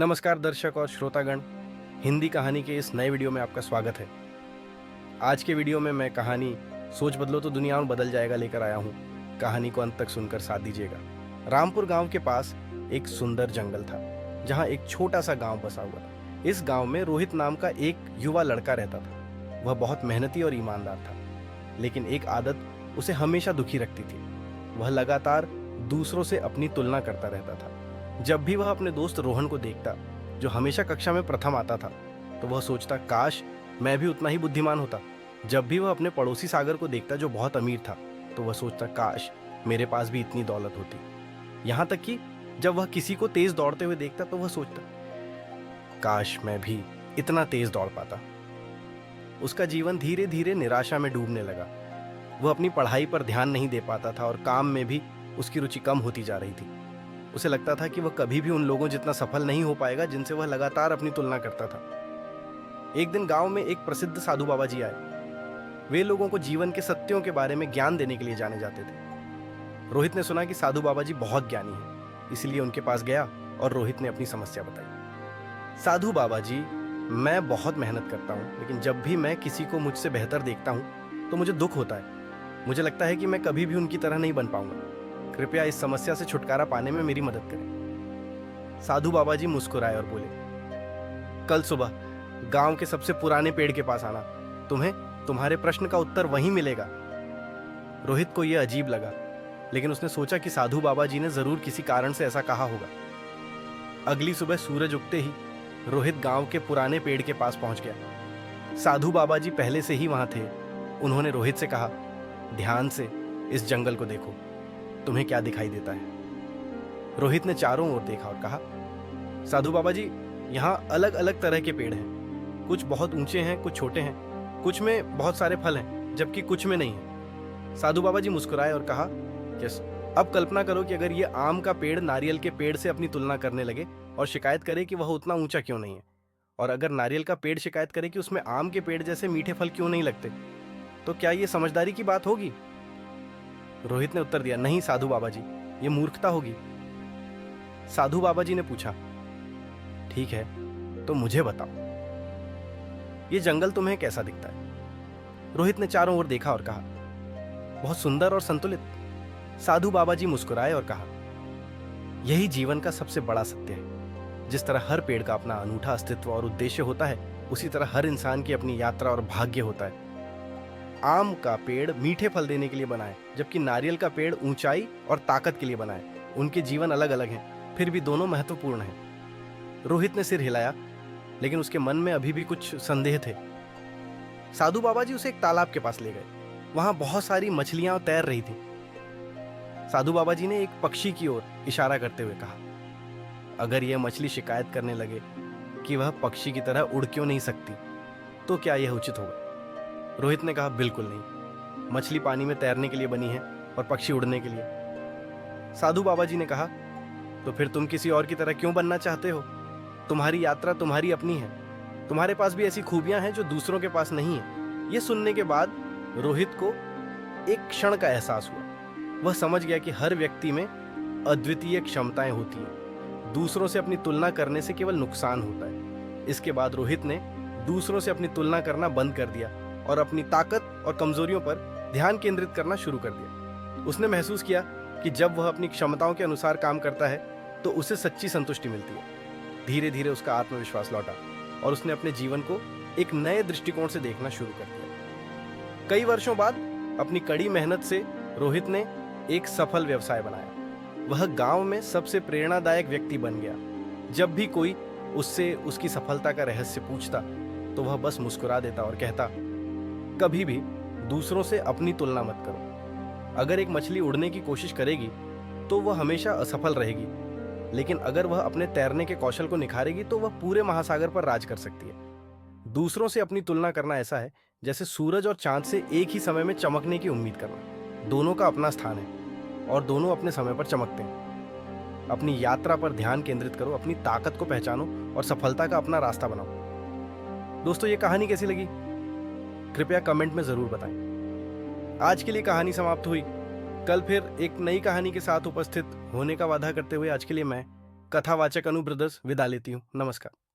नमस्कार दर्शक और श्रोतागण, हिंदी कहानी के इस नए वीडियो में आपका स्वागत है। आज के वीडियो में मैं कहानी सोच बदलो तो दुनिया में बदल जाएगा लेकर आया हूँ। कहानी को अंत तक सुनकर साथ दीजिएगा। रामपुर गांव के पास एक सुंदर जंगल था, जहाँ एक छोटा सा गांव बसा हुआ था। इस गांव में रोहित नाम का एक युवा लड़का रहता था। वह बहुत मेहनती और ईमानदार था, लेकिन एक आदत उसे हमेशा दुखी रखती थी। वह लगातार दूसरों से अपनी तुलना करता रहता था। जब भी वह अपने दोस्त रोहन को देखता, जो हमेशा कक्षा में प्रथम आता था, तो वह सोचता, काश मैं भी उतना ही बुद्धिमान होता। जब भी वह अपने पड़ोसी सागर को देखता, जो बहुत अमीर था, तो वह सोचता, काश मेरे पास भी इतनी दौलत होती। यहाँ तक कि जब वह किसी को तेज दौड़ते हुए देखता, तो वह सोचता, काश मैं भी इतना तेज दौड़ पाता। उसका जीवन धीरे धीरे निराशा में डूबने लगा। वह अपनी पढ़ाई पर ध्यान नहीं दे पाता था और काम में भी उसकी रुचि कम होती जा रही थी। उसे लगता था कि वह कभी भी उन लोगों जितना सफल नहीं हो पाएगा जिनसे वह लगातार अपनी तुलना करता था। एक दिन गांव में एक प्रसिद्ध साधु बाबा जी आए। वे लोगों को जीवन के सत्यों के बारे में ज्ञान देने के लिए जाने जाते थे। रोहित ने सुना कि साधु बाबा जी बहुत ज्ञानी हैं, इसलिए उनके पास गया और रोहित ने अपनी समस्या बताई। साधु बाबा जी, मैं बहुत मेहनत करता हूँ, लेकिन जब भी मैं किसी को मुझसे बेहतर देखता हूँ तो मुझे दुख होता है। मुझे लगता है कि मैं कभी भी उनकी तरह नहीं बन पाऊंगा। कृपया इस समस्या से छुटकारा पाने में मेरी मदद करें। साधु बाबा जी मुस्कुराए और बोले, कल सुबह गांव के सबसे पुराने पेड़ के पास आना। तुम्हें तुम्हारे प्रश्न का उत्तर वहीं मिलेगा। रोहित को यह अजीब लगा, लेकिन उसने सोचा कि साधु बाबा जी ने जरूर किसी कारण से ऐसा कहा होगा। अगली सुबह सूरज उगते ही रोहित गांव के पुराने पेड़ के पास पहुंच गया। साधु बाबा जी पहले से ही वहां थे। उन्होंने रोहित से कहा, ध्यान से इस जंगल को देखो, तुम्हें क्या दिखाई देता है। रोहित ने चारों ओर देखा और कहा, साधु बाबा जी, यहाँ अलग अलग तरह के पेड़ हैं। कुछ बहुत ऊंचे हैं, कुछ छोटे हैं, कुछ में बहुत सारे फल हैं, जबकि कुछ में नहीं है। साधु बाबा जी मुस्कुराए और कहा, यस, अब कल्पना करो कि अगर ये आम का पेड़ नारियल के पेड़ से अपनी तुलना करने लगे और शिकायत करे कि वह उतना ऊंचा क्यों नहीं है, और अगर नारियल का पेड़ शिकायत करे कि उसमें आम के पेड़ जैसे मीठे फल क्यों नहीं लगते, तो क्या ये समझदारी की बात होगी? रोहित ने उत्तर दिया, नहीं साधु बाबा जी, ये मूर्खता होगी। साधु बाबा जी ने पूछा, ठीक है, तो मुझे बताओ, ये जंगल तुम्हें कैसा दिखता है? रोहित ने चारों ओर देखा और कहा, बहुत सुंदर और संतुलित। साधु बाबा जी मुस्कुराए और कहा, यही जीवन का सबसे बड़ा सत्य है। जिस तरह हर पेड़ का अपना अनूठा अस्तित्व और उद्देश्य होता है, उसी तरह हर इंसान की अपनी यात्रा और भाग्य होता है। आम का पेड़ मीठे फल देने के लिए बना है, जबकि नारियल का पेड़ ऊंचाई और ताकत के लिए बना है। उनके जीवन अलग अलग हैं, फिर भी दोनों महत्वपूर्ण हैं। रोहित ने सिर हिलाया, लेकिन उसके मन में अभी भी कुछ संदेह थे। साधु बाबा जी उसे एक तालाब के पास ले गए। वहां बहुत सारी मछलियां तैर रही थी। साधु बाबा जी ने एक पक्षी की ओर इशारा करते हुए कहा, अगर यह मछली शिकायत करने लगे कि वह पक्षी की तरह उड़ क्यों नहीं सकती, तो क्या यह उचित होगा? रोहित ने कहा, बिल्कुल नहीं। मछली पानी में तैरने के लिए बनी है और पक्षी उड़ने के लिए। साधु बाबा जी ने कहा, तो फिर तुम किसी और की तरह क्यों बनना चाहते हो? तुम्हारी यात्रा तुम्हारी अपनी है। तुम्हारे पास भी ऐसी खूबियां हैं जो दूसरों के पास नहीं है। यह सुनने के बाद रोहित को एक क्षण का एहसास हुआ। वह समझ गया कि हर व्यक्ति में अद्वितीय क्षमताएं होती हैं। दूसरों से अपनी तुलना करने से केवल नुकसान होता है। इसके बाद रोहित ने दूसरों से अपनी तुलना करना बंद कर दिया और अपनी ताकत और कमजोरियों पर ध्यान केंद्रित करना शुरू कर दिया। उसने महसूस किया कि जब वह अपनी क्षमताओं के अनुसार काम करता है तो उसे सच्ची संतुष्टि मिलती है। धीरे धीरे उसका आत्मविश्वास लौटा और उसने अपने जीवन को एक नए दृष्टिकोण से देखना शुरू कर दिया। कई वर्षों बाद अपनी कड़ी मेहनत से रोहित ने एक सफल व्यवसाय बनाया। वह गांव में सबसे प्रेरणादायक व्यक्ति बन गया। जब भी कोई उससे उसकी सफलता का रहस्य पूछता, तो वह बस मुस्कुरा देता और कहता, कभी भी दूसरों से अपनी तुलना मत करो। अगर एक मछली उड़ने की कोशिश करेगी तो वह हमेशा असफल रहेगी, लेकिन अगर वह अपने तैरने के कौशल को निखारेगी तो वह पूरे महासागर पर राज कर सकती है। दूसरों से अपनी तुलना करना ऐसा है जैसे सूरज और चांद से एक ही समय में चमकने की उम्मीद करना। दोनों का अपना स्थान है और दोनों अपने समय पर चमकते हैं। अपनी यात्रा पर ध्यान केंद्रित करो, अपनी ताकत को पहचानो और सफलता का अपना रास्ता बनाओ। दोस्तों, ये कहानी कैसी लगी? कृपया कमेंट में जरूर बताएं। आज के लिए कहानी समाप्त हुई। कल फिर एक नई कहानी के साथ उपस्थित होने का वादा करते हुए आज के लिए मैं कथावाचक अनु ब्रदर्स विदा लेती हूँ। नमस्कार।